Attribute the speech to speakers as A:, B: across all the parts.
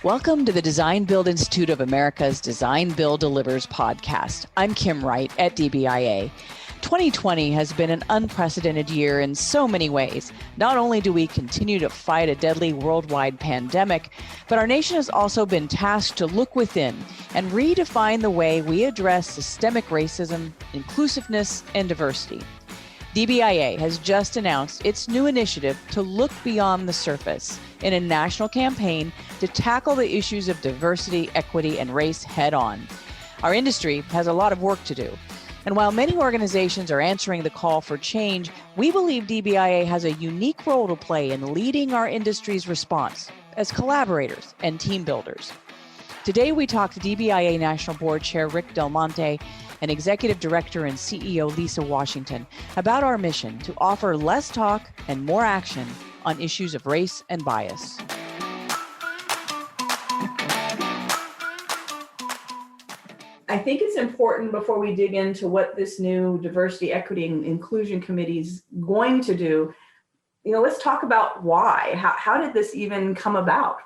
A: Welcome to the Design Build Institute of America's Design Build Delivers podcast. I'm Kim Wright at DBIA. 2020 has been an unprecedented year in so many ways. Not only do we continue to fight a deadly worldwide pandemic, but our nation has also been tasked to look within and redefine the way we address systemic racism, inclusiveness, and diversity. DBIA has just announced its new initiative to look beyond the surface in a national campaign to tackle the issues of diversity, equity, and race head on. Our industry has a lot of work to do. And while many organizations are answering the call for change, we believe DBIA has a unique role to play in leading our industry's response as collaborators and team builders. Today, we talk to DBIA National Board Chair Rick Del Monte and Executive Director and CEO Lisa Washington about our mission to offer less talk and more action on issues of race and bias.
B: I think it's important before we dig into what this new Diversity, Equity, and Inclusion Committee is going to do, let's talk about why. How did this even come about?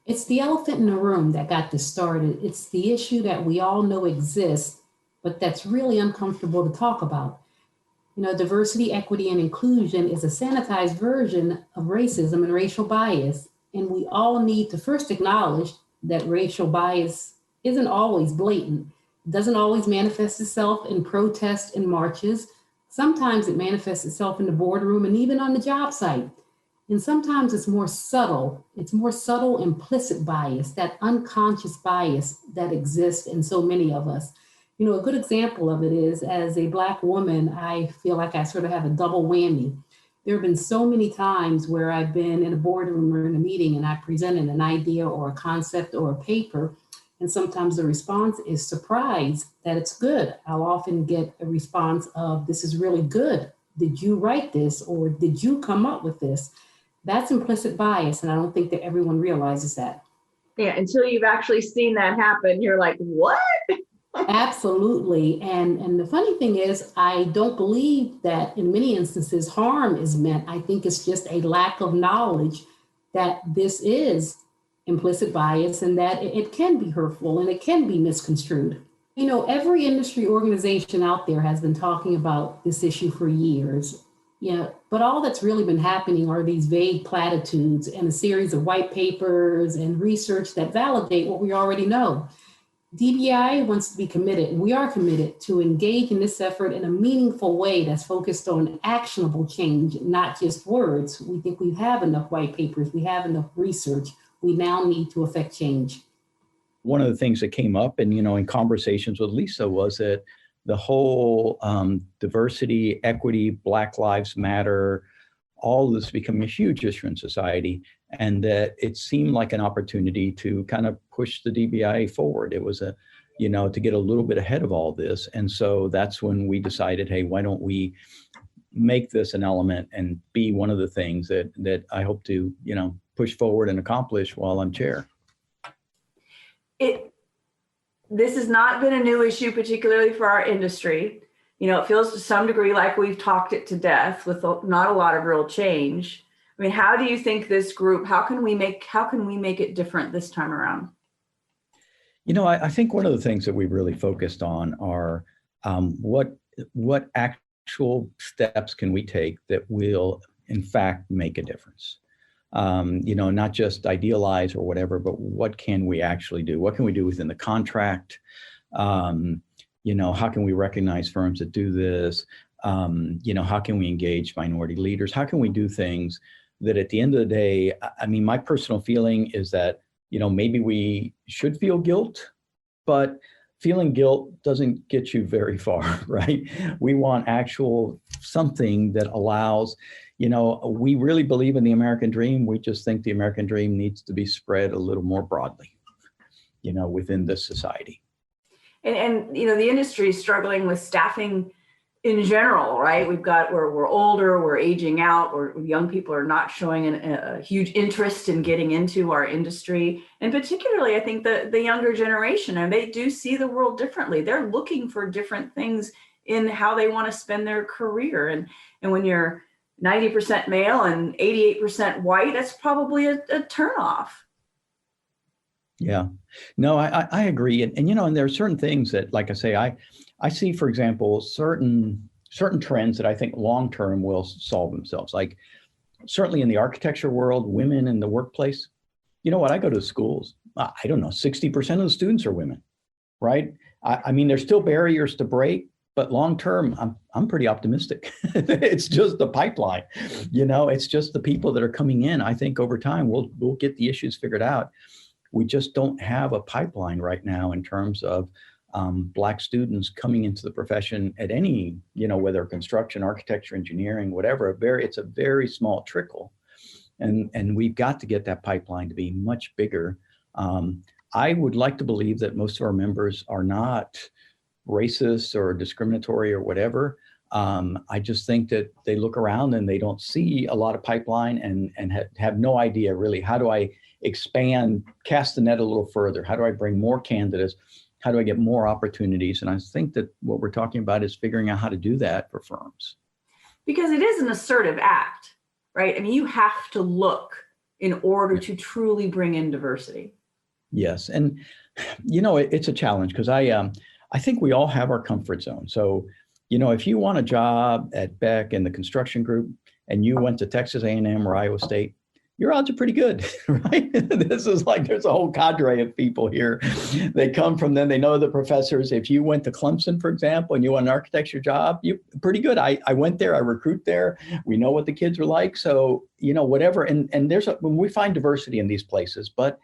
C: It's the elephant in the room that got this started. It's the issue that we all know exists, but that's really uncomfortable to talk about. Diversity, equity, and inclusion is a sanitized version of racism and racial bias. And we all need to first acknowledge that racial bias isn't always blatant. It doesn't always manifest itself in protests and marches. Sometimes it manifests itself in the boardroom and even on the job site. And sometimes it's more subtle. It's more subtle implicit bias, that unconscious bias that exists in so many of us. A good example of it is, as a Black woman, I feel like I sort of have a double whammy. There have been so many times where I've been in a boardroom or in a meeting and I presented an idea or a concept or a paper, and sometimes the response is surprise that it's good. I'll often get a response of, "This is really good. Did you write this?" or "Did you come up with this?" That's implicit bias, and I don't think that everyone realizes that.
B: Yeah, until you've actually seen that happen, you're like, what?
C: Absolutely. And the funny thing is, I don't believe that in many instances harm is meant. I think it's just a lack of knowledge that this is implicit bias and that it can be hurtful and it can be misconstrued. Every industry organization out there has been talking about this issue for years. But all that's really been happening are these vague platitudes and a series of white papers and research that validate what we already know. DBI wants to be committed, and we are committed to engage in this effort in a meaningful way that's focused on actionable change, not just words. We think we have enough white papers, we have enough research. We now need to affect change.
D: One of the things that came up and, in conversations with Lisa was that the whole diversity, equity, Black Lives Matter, all of this becoming a huge issue in society, and that it seemed like an opportunity to kind of push the DBIA forward. It was to get a little bit ahead of all this. And so that's when we decided, hey, why don't we make this an element and be one of the things that I hope to, push forward and accomplish while I'm chair.
B: This has not been a new issue, particularly for our industry. It feels to some degree like we've talked it to death with not a lot of real change. I mean, how do you think this group, how can we make it different this time around?
D: I think one of the things that we've really focused on are what actual steps can we take that will, in fact, make a difference? Not just idealize or whatever, but what can we actually do? What can we do within the contract? How can we recognize firms that do this? How can we engage minority leaders? How can we do things that at the end of the day, my personal feeling is that, maybe we should feel guilt, but feeling guilt doesn't get you very far, right? We want actual something that allows, we really believe in the American dream. We just think the American dream needs to be spread a little more broadly, within this society.
B: And the industry is struggling with staffing in general, right? We're older, we're aging out, or young people are not showing a huge interest in getting into our industry. And particularly, I think the younger generation, and they do see the world differently. They're looking for different things in how they want to spend their career. And when you're 90% male and 88% white, that's probably a turnoff.
D: Yeah, no, I agree. And there are certain things that, like I say, I see, for example, certain trends that I think long-term will solve themselves. Like certainly in the architecture world, women in the workplace, you know what, I go to schools, I don't know, 60% of the students are women, right? I mean, there's still barriers to break, but long-term, I'm pretty optimistic. It's just the pipeline, it's just the people that are coming in. I think over time, we'll get the issues figured out. We just don't have a pipeline right now in terms of Black students coming into the profession at any, whether construction, architecture, engineering, whatever. It's a very small trickle, and we've got to get that pipeline to be much bigger. I would like to believe that most of our members are not racist or discriminatory or whatever. I just think that they look around and they don't see a lot of pipeline and have no idea really, how do I expand, cast the net a little further? How do I bring more candidates? How do I get more opportunities? And I think that what we're talking about is figuring out how to do that for firms.
B: Because it is an assertive act, right? I mean, you have to look in order to truly bring in diversity.
D: Yes. And, it's a challenge because I think we all have our comfort zone. So, if you want a job at Beck in the construction group and you went to Texas A&M or Iowa State, your odds are pretty good, right? This is like, there's a whole cadre of people here. They come from them, they know the professors. If you went to Clemson, for example, and you want an architecture job, you're pretty good. I went there, I recruit there. We know what the kids are like. So, whatever. And when we find diversity in these places, but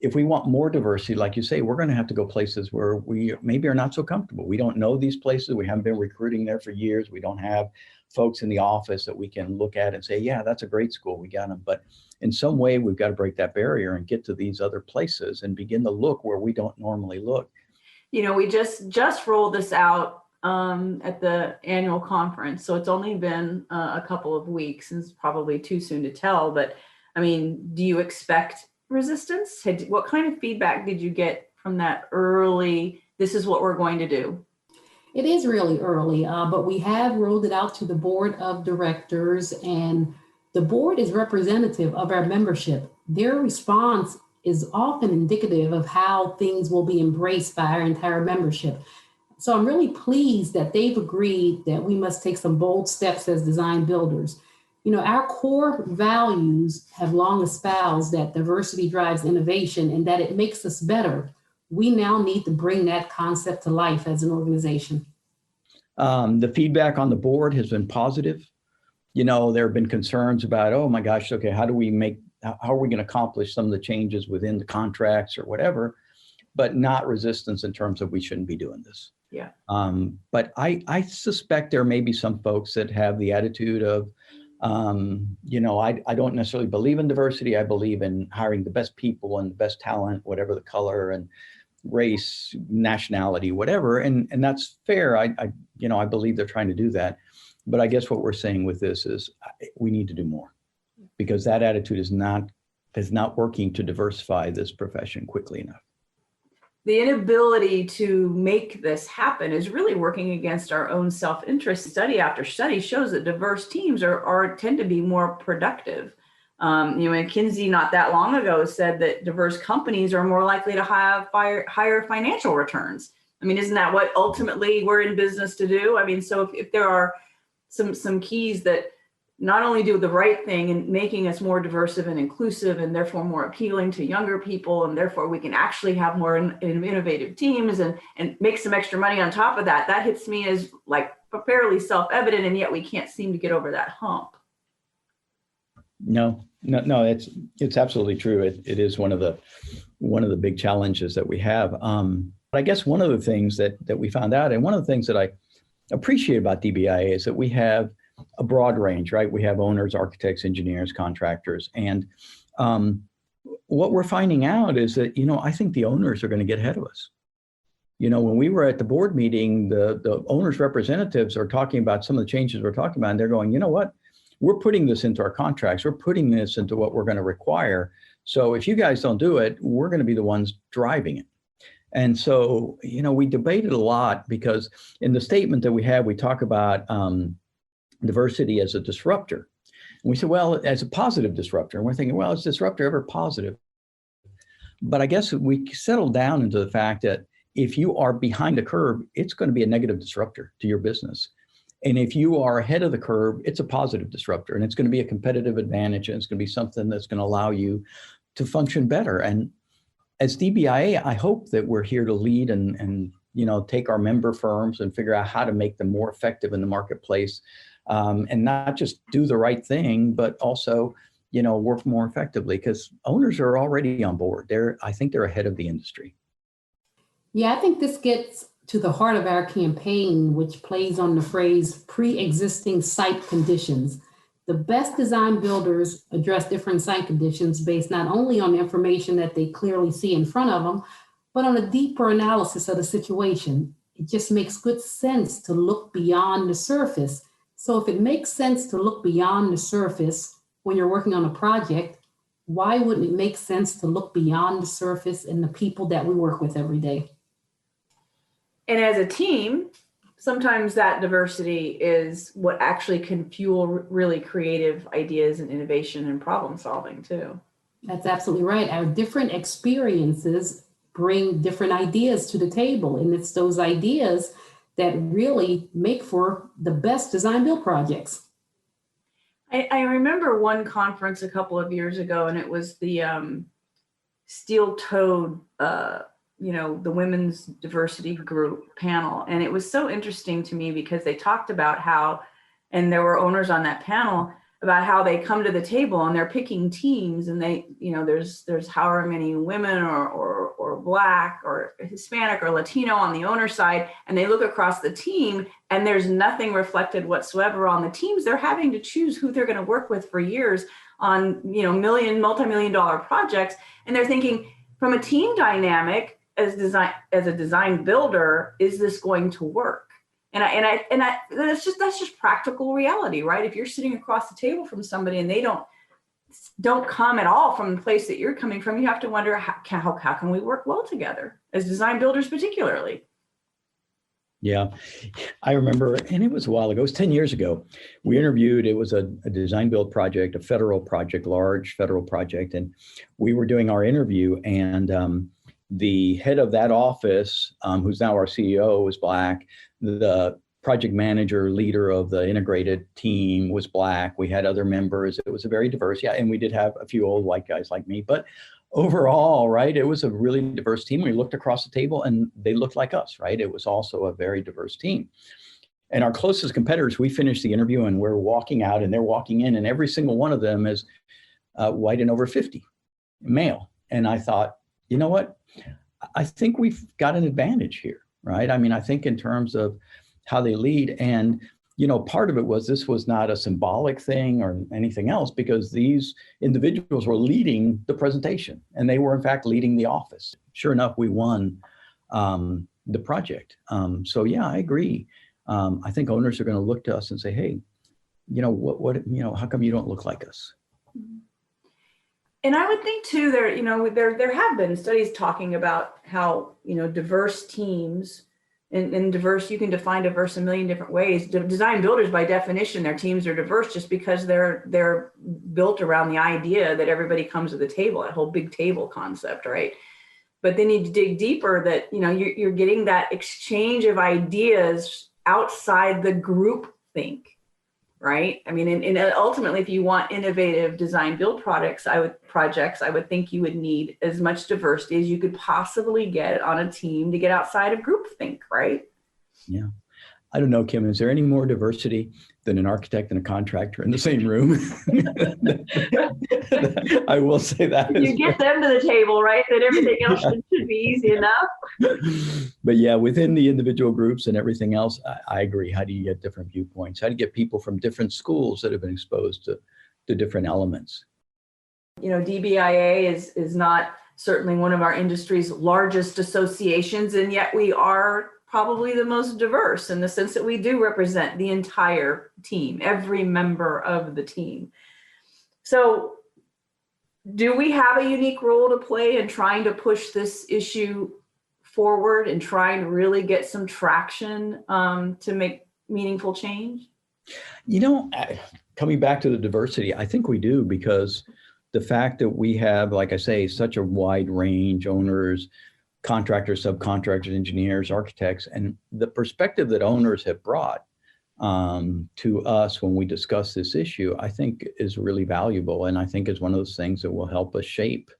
D: if we want more diversity, like you say, we're going to have to go places where we maybe are not so comfortable. We don't know these places. We haven't been recruiting there for years. We don't have folks in the office that we can look at and say, yeah, that's a great school. We got them. But in some way, we've got to break that barrier and get to these other places and begin to look where we don't normally look.
B: We just rolled this out at the annual conference. So it's only been a couple of weeks, and it's probably too soon to tell. But I mean, do you expect resistance? What kind of feedback did you get from that early, this is what we're going to do?
C: It is really early, but we have rolled it out to the board of directors, and the board is representative of our membership. Their response is often indicative of how things will be embraced by our entire membership. So I'm really pleased that they've agreed that we must take some bold steps as design builders. Our core values have long espoused that diversity drives innovation and that it makes us better. We now need to bring that concept to life as an organization.
D: The feedback on the board has been positive. There have been concerns about, oh my gosh, okay, how are we going to accomplish some of the changes within the contracts or whatever, but not resistance in terms of we shouldn't be doing this.
B: Yeah.
D: But I suspect there may be some folks that have the attitude of, I don't necessarily believe in diversity. I believe in hiring the best people and the best talent, whatever the color and race, nationality, whatever. And that's fair. I believe they're trying to do that. But I guess what we're saying with this is we need to do more, because that attitude is not working to diversify this profession quickly enough.
B: The inability to make this happen is really working against our own self-interest. Study after study shows that diverse teams tend to be more productive. McKinsey not that long ago said that diverse companies are more likely to have higher financial returns. I mean, isn't that what ultimately we're in business to do? I mean, so if there are some keys that not only do the right thing in making us more diverse and inclusive and therefore more appealing to younger people, and therefore we can actually have more innovative teams and make some extra money on top of that, that hits me as like fairly self-evident, and yet we can't seem to get over that hump.
D: No, it's absolutely true. It is one of the big challenges that we have. But I guess one of the things that we found out, and one of the things that I appreciate about DBIA, is that we have a broad range, right? We have owners, architects, engineers, contractors. And what we're finding out is that, I think the owners are going to get ahead of us. When we were at the board meeting, the owners' representatives are talking about some of the changes we're talking about, and they're going, you know what? We're putting this into our contracts. We're putting this into what we're going to require. So if you guys don't do it, we're going to be the ones driving it. And so, we debated a lot, because in the statement that we have, we talk about diversity as a disruptor. And we said, well, as a positive disruptor. And we're thinking, well, is disruptor ever positive? But I guess we settled down into the fact that if you are behind the curve, it's going to be a negative disruptor to your business. And if you are ahead of the curve, it's a positive disruptor, and it's going to be a competitive advantage, and it's going to be something that's going to allow you to function better. And as DBIA, I hope that we're here to lead and take our member firms and figure out how to make them more effective in the marketplace, and not just do the right thing, but also work more effectively, because owners are already on board. I think they're ahead of the industry.
C: Yeah, I think this gets to the heart of our campaign, which plays on the phrase pre-existing site conditions. The best design builders address different site conditions based not only on the information that they clearly see in front of them, but on a deeper analysis of the situation. It just makes good sense to look beyond the surface. So if it makes sense to look beyond the surface when you're working on a project, why wouldn't it make sense to look beyond the surface in the people that we work with every day?
B: And as a team, sometimes that diversity is what actually can fuel really creative ideas and innovation and problem solving too.
C: That's absolutely right. Our different experiences bring different ideas to the table, and it's those ideas that really make for the best design build projects.
B: I remember one conference a couple of years ago, and it was the steel-toed, the women's diversity group panel. And it was so interesting to me because they talked about how, and there were owners on that panel, about how they come to the table and they're picking teams, and they, there's however many women or Black or Hispanic or Latino on the owner side, and they look across the team and there's nothing reflected whatsoever on the teams. They're having to choose who they're going to work with for years on, multi-million dollar projects. And they're thinking, from a team dynamic, as a design builder, is this going to work? And that's just practical reality, right? If you're sitting across the table from somebody and they don't come at all from the place that you're coming from, you have to wonder, how can we work well together as design builders, particularly?
D: Yeah, I remember, and it was a while ago, it was 10 years ago. We interviewed, it was a design build project, a federal project, large federal project. And we were doing our interview, and the head of that office, who's now our CEO, was Black. The project manager, leader of the integrated team, was Black. We had other members. It was a very diverse, and we did have a few old white guys like me. But overall, right, it was a really diverse team. We looked across the table and they looked like us, right? It was also a very diverse team. And our closest competitors, we finished the interview and we're walking out and they're walking in, and every single one of them is white and over 50, male. And I thought, you know what? I think we've got an advantage here, right? I mean, I think in terms of how they lead, and part of it was, this was not a symbolic thing or anything else, because these individuals were leading the presentation and they were in fact leading the office. Sure enough, we won the project. So yeah, I agree. I think owners are going to look to us and say, hey, how come you don't look like us?
B: And I would think too, there have been studies talking about how, diverse teams and diverse, you can define diverse a million different ways. Design builders, by definition, their teams are diverse just because they're built around the idea that everybody comes to the table, that whole big table concept, right? But they need to dig deeper, that, you're getting that exchange of ideas outside the group think. Right. I mean, and ultimately, if you want innovative design build projects, I would think you would need as much diversity as you could possibly get on a team to get outside of groupthink, right?
D: Yeah. I don't know, Kim, is there any more diversity than an architect and a contractor in the same room? I will say that.
B: You get them to the table, right? Then everything else should be easy enough.
D: But yeah, within the individual groups and everything else, I agree. How do you get different viewpoints? How do you get people from different schools that have been exposed to different elements?
B: DBIA is not certainly one of our industry's largest associations, and yet we are probably the most diverse in the sense that we do represent the entire team, every member of the team. So do we have a unique role to play in trying to push this issue forward and trying to really get some traction to make meaningful change?
D: Coming back to the diversity, I think we do, because the fact that we have, like I say, such a wide range, owners, contractors, subcontractors, engineers, architects, and the perspective that owners have brought to us when we discuss this issue, I think is really valuable. And I think is one of those things that will help us shape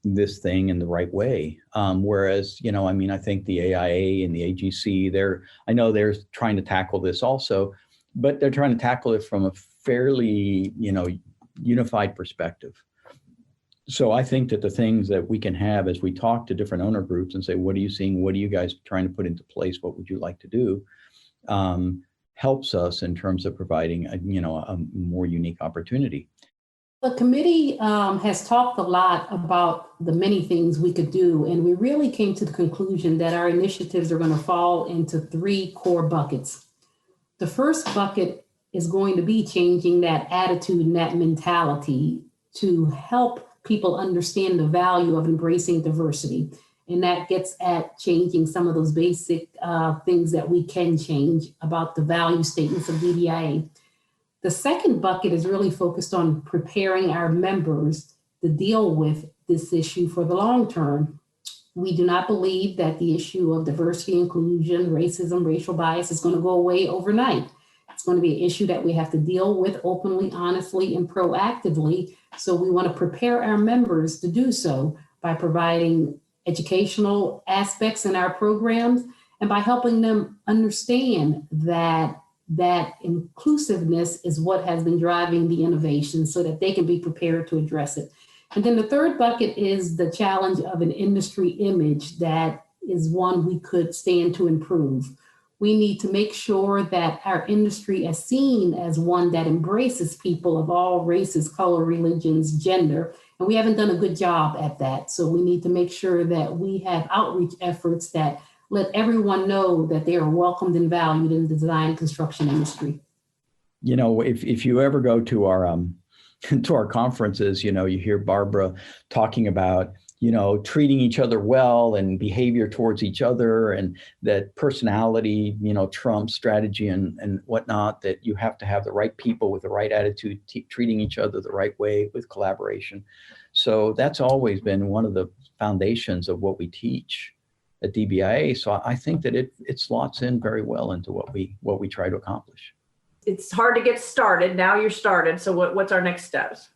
D: this thing in the right way. Whereas, I mean, I think the AIA and the AGC, I know they're trying to tackle this also, but they're trying to tackle it from a fairly, unified perspective. So I think that the things that we can have as we talk to different owner groups and say, what are you seeing? What are you guys trying to put into place? What would you like to do? Helps us in terms of providing a more unique opportunity.
C: The committee has talked a lot about the many things we could do, and we really came to the conclusion that our initiatives are going to fall into 3 core buckets. The first bucket is going to be changing that attitude and that mentality to help people understand the value of embracing diversity. And that gets at changing some of those basic things that we can change about the value statements of DBIA. The second bucket is really focused on preparing our members to deal with this issue for the long term. We do not believe that the issue of diversity, inclusion, racism, racial bias is going to go away overnight. It's going to be an issue that we have to deal with openly, honestly, and proactively. So we want to prepare our members to do so by providing educational aspects in our programs and by helping them understand that inclusiveness is what has been driving the innovation so that they can be prepared to address it. And then the third bucket is the challenge of an industry image that is one we could stand to improve. We need to make sure that our industry is seen as one that embraces people of all races, color, religions, gender, and we haven't done a good job at that. So we need to make sure that we have outreach efforts that let everyone know that they are welcomed and valued in the design and construction industry.
D: If you ever go to our conferences, you hear Barbara talking about, treating each other well and behavior towards each other, and that personality, trumps strategy and whatnot, that you have to have the right people with the right attitude, treating each other the right way with collaboration. So that's always been one of the foundations of what we teach at DBIA. So I think that it slots in very well into what we try to accomplish.
B: It's hard to get started. Now you're started. So what's our next steps?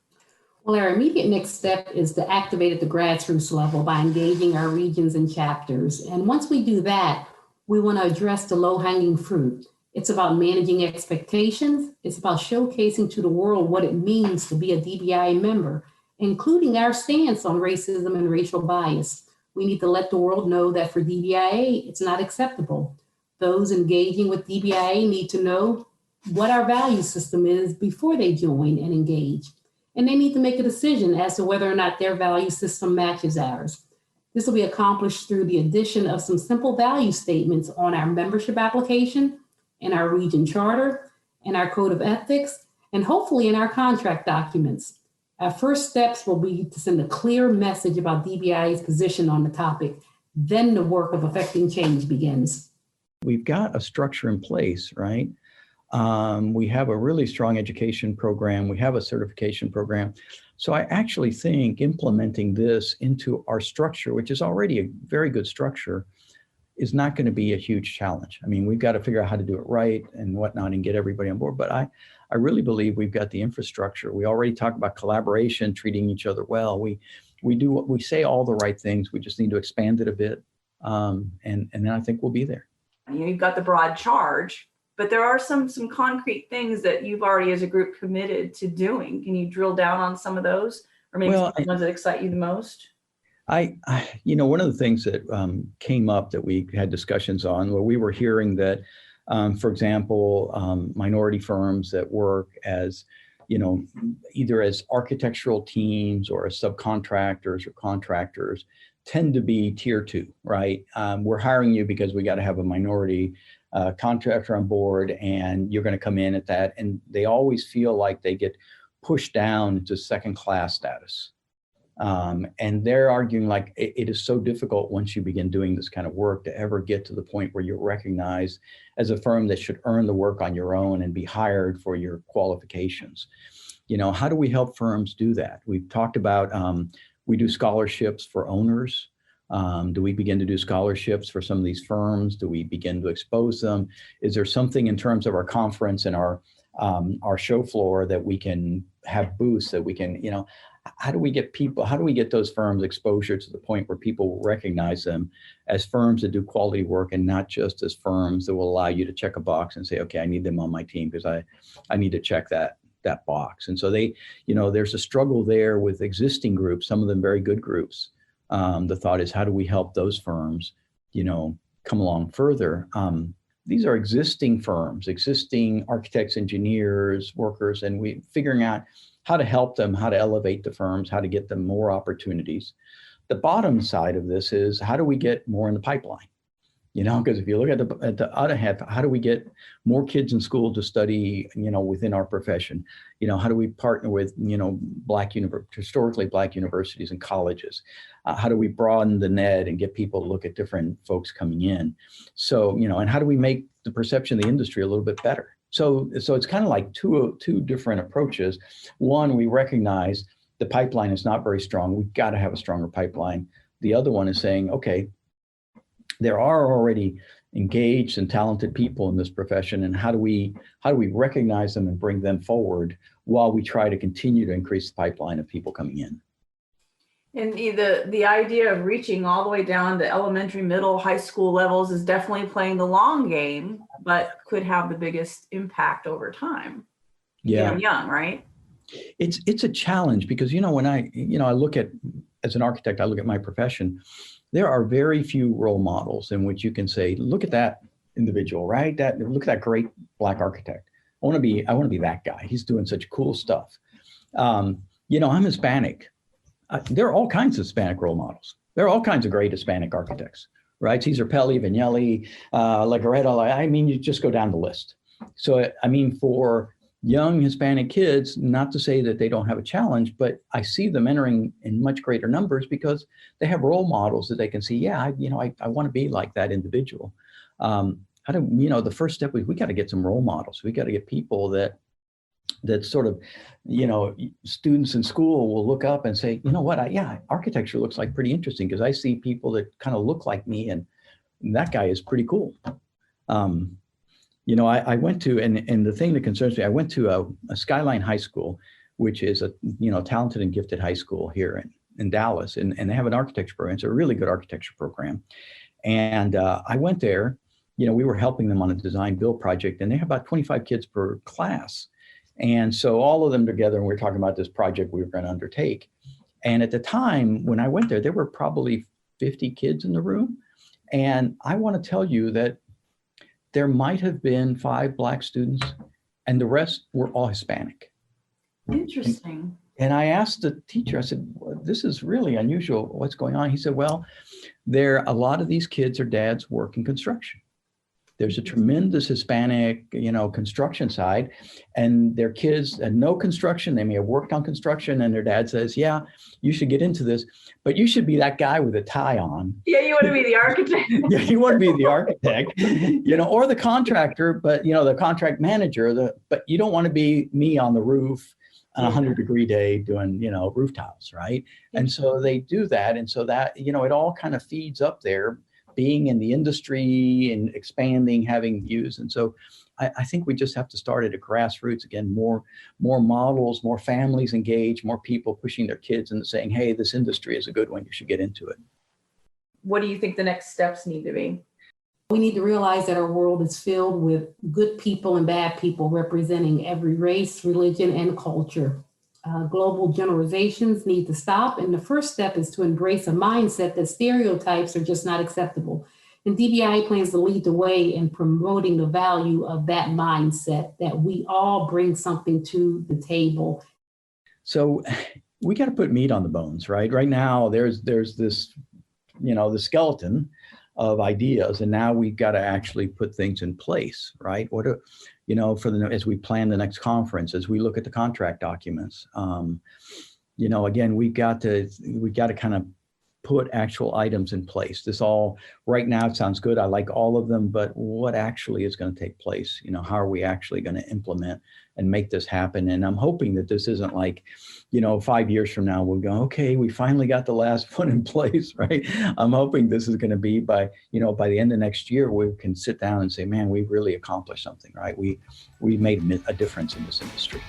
C: Well, our immediate next step is to activate at the grassroots level by engaging our regions and chapters. And once we do that, we want to address the low-hanging fruit. It's about managing expectations. It's about showcasing to the world what it means to be a DBIA member, including our stance on racism and racial bias. We need to let the world know that for DBIA, it's not acceptable. Those engaging with DBIA need to know what our value system is before they join and engage. And they need to make a decision as to whether or not their value system matches ours. This will be accomplished through the addition of some simple value statements on our membership application, in our region charter, in our code of ethics, and hopefully in our contract documents. Our first steps will be to send a clear message about DBIA's position on the topic. Then the work of affecting change begins.
D: We've got a structure in place, right? We have a really strong education program. We have a certification program. So I actually think implementing this into our structure, which is already a very good structure, is not going to be a huge challenge. I mean, we've got to figure out how to do it right and whatnot and get everybody on board. But I really believe we've got the infrastructure. We already talk about collaboration, treating each other well. We say all the right things. We just need to expand it a bit. And then I think we'll be there.
B: You've got the broad charge, but there are some concrete things that you've already as a group committed to doing. Can you drill down on some of those, or maybe some of the ones that excite you the most?
D: One of the things that came up that we had discussions on, where we were hearing that, for example, minority firms that work as, either as architectural teams or as subcontractors or contractors tend to be tier 2, right? We're hiring you because we got to have a minority contractor on board, and you're going to come in at that. And they always feel like they get pushed down to second-class status. And they're arguing like it is so difficult once you begin doing this kind of work to ever get to the point where you're recognized as a firm that should earn the work on your own and be hired for your qualifications. How do we help firms do that? We've talked about, we do scholarships for owners. Do we begin to do scholarships for some of these firms? Do we begin to expose them? Is there something in terms of our conference and our show floor that we can have booths that we can, how do we get those firms exposure to the point where people will recognize them as firms that do quality work and not just as firms that will allow you to check a box and say, okay, I need them on my team because I need to check that box. And so there's a struggle there with existing groups, some of them very good groups. The thought is, how do we help those firms, come along further? These are existing firms, existing architects, engineers, workers, and we figuring out how to help them, how to elevate the firms, how to get them more opportunities. The bottom side of this is, how do we get more in the pipeline? Because if you look at the other half, how do we get more kids in school to study, within our profession? How do we partner with, historically Black universities and colleges? How do we broaden the net and get people to look at different folks coming in? So, and how do we make the perception of the industry a little bit better? So it's kind of like two different approaches. One, we recognize the pipeline is not very strong. We've got to have a stronger pipeline. The other one is saying, okay, there are already engaged and talented people in this profession, and how do we recognize them and bring them forward while we try to continue to increase the pipeline of people coming in?
B: And the idea of reaching all the way down to elementary, middle, high school levels is definitely playing the long game, but could have the biggest impact over time.
D: Yeah,
B: young, right?
D: It's a challenge because when I look at, as an architect, I look at my profession. There are very few role models in which you can say, look at that individual, right? Look at that great Black architect. I want to be that guy. He's doing such cool stuff. I'm Hispanic. There are all kinds of Hispanic role models. There are all kinds of great Hispanic architects, right? Cesar Pelli, Vignelli, Legarreta. You just go down the list. So, for young Hispanic kids, not to say that they don't have a challenge, but I see them entering in much greater numbers because they have role models that they can see. Yeah, I want to be like that individual. The first step is we got to get some role models. We got to get people that sort of, students in school will look up and say, architecture looks like pretty interesting because I see people that kind of look like me, and that guy is pretty cool. I went to, and the thing that concerns me, I went to a Skyline High School, which is a, talented and gifted high school here in Dallas, and they have an architecture program. It's a really good architecture program. And I went there, we were helping them on a design build project, and they have about 25 kids per class. And so all of them together, and we were talking about this project we were going to undertake. And at the time when I went there were probably 50 kids in the room. And I want to tell you that there might have been 5 Black students and the rest were all Hispanic.
B: Interesting.
D: And I asked the teacher, I said, this is really unusual. What's going on? He said, well, a lot of these kids, their dads work in construction. There's a tremendous Hispanic, construction side, and their kids had no construction. They may have worked on construction, and their dad says, yeah, you should get into this, but you should be that guy with a tie on.
B: Yeah, you want to be the architect.
D: Yeah, you want to be the architect, or the contractor, but, the contract manager, but you don't want to be me on the roof on a 100-degree day doing, roof tiles, right? And so they do that. And so that, it all kind of feeds up there, being in the industry and expanding, having views. And so I think we just have to start at a grassroots again, more models, more families engaged, more people pushing their kids and saying, hey, this industry is a good one, you should get into it.
B: What do you think the next steps need to be?
C: We need to realize that our world is filled with good people and bad people representing every race, religion, and culture. Global generalizations need to stop. And the first step is to embrace a mindset that stereotypes are just not acceptable. And DBIA plans to lead the way in promoting the value of that mindset, that we all bring something to the table.
D: So we got to put meat on the bones, right? Right now, there's this, the skeleton of ideas, and now we've got to actually put things in place, right? As we plan the next conference, as we look at the contract documents, again, we got to kind of put actual items in place. This all right now, it sounds good. I like all of them, but what actually is going to take place? How are we actually going to implement and make this happen? And I'm hoping that this isn't like, 5 years from now, we'll go, okay, we finally got the last one in place, right? I'm hoping this is going to be by the end of next year, we can sit down and say, man, we really accomplished something, right? We made a difference in this industry.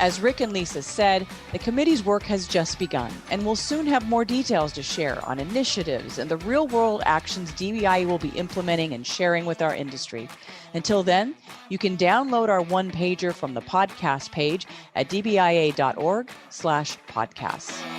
A: As Rick and Lisa said, the committee's work has just begun, and we'll soon have more details to share on initiatives and the real-world actions DBIA will be implementing and sharing with our industry. Until then, you can download our one-pager from the podcast page at dbia.org/podcasts.